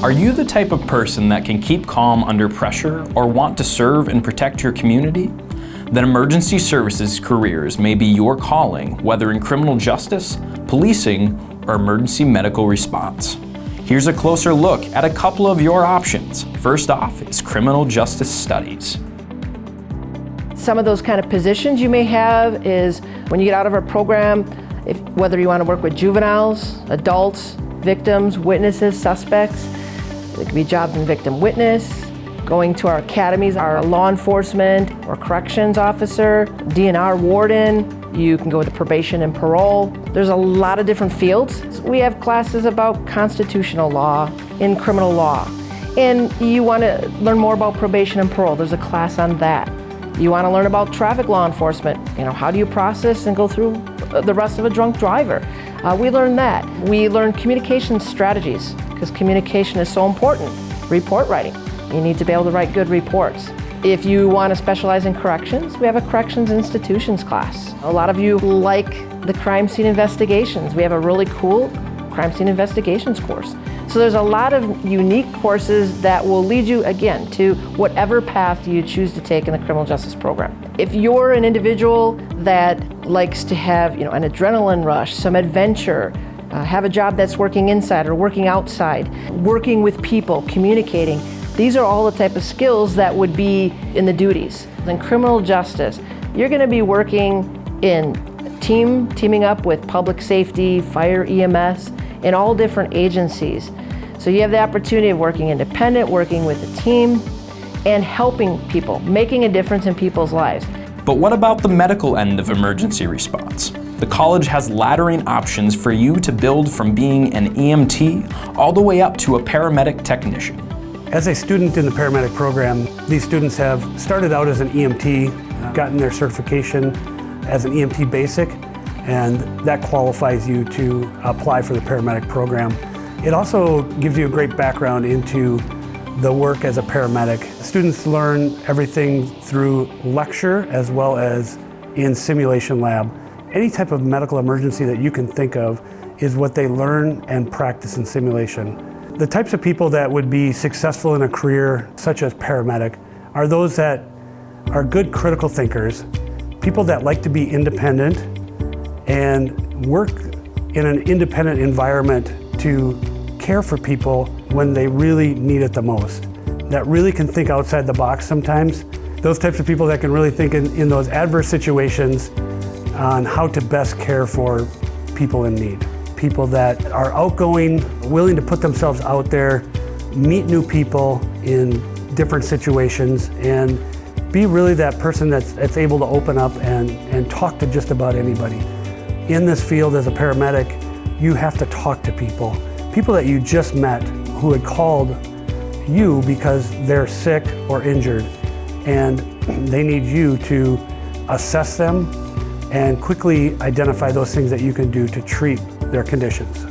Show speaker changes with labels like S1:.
S1: Are you the type of person that can keep calm under pressure or want to serve and protect your community? Then emergency services careers may be your calling, whether in criminal justice, policing, or emergency medical response. Here's a closer look at a couple of your options. First off is criminal justice studies.
S2: Some of those kind of positions you may have is when you get out of our program, whether you want to work with juveniles, adults, victims, witnesses, suspects. It could be jobs in victim witness, going to our academies, our law enforcement or corrections officer, DNR warden. You can go to probation and parole. There's a lot of different fields. We have classes about constitutional law, in criminal law. And you want to learn more about probation and parole. There's a class on that. You want to learn about traffic law enforcement. How do you process and go through the rest of a drunk driver? We learn that. We learn communication strategies because communication is so important. Report writing. You need to be able to write good reports. If you want to specialize in corrections, we have a corrections institutions class. A lot of you like the crime scene investigations. We have a really cool crime scene investigations course. So there's a lot of unique courses that will lead you, again, to whatever path you choose to take in the criminal justice program. If you're an individual that likes to have an adrenaline rush, some adventure, have a job that's working inside or working outside, working with people, communicating, these are all the type of skills that would be in the duties. In criminal justice, you're going to be working in teaming up with public safety, fire, EMS, in all different agencies. So you have the opportunity of working independent, working with a team, and helping people, making a difference in people's lives.
S1: But what about the medical end of emergency response? The college has laddering options for you to build from being an EMT all the way up to a paramedic technician.
S3: As a student in the paramedic program, these students have started out as an EMT, gotten their certification as an EMT basic, and that qualifies you to apply for the paramedic program. It also gives you a great background into the work as a paramedic. Students learn everything through lecture as well as in simulation lab. Any type of medical emergency that you can think of is what they learn and practice in simulation. The types of people that would be successful in a career such as paramedic are those that are good critical thinkers, people that like to be independent and work in an independent environment to care for people when they really need it the most, that really can think outside the box sometimes. Those types of people that can really think in those adverse situations on how to best care for people in need. People that are outgoing, willing to put themselves out there, meet new people in different situations, and be really that person that's able to open up and talk to just about anybody. In this field as a paramedic, you have to talk to people. People that you just met who had called you because they're sick or injured, and they need you to assess them and quickly identify those things that you can do to treat their conditions.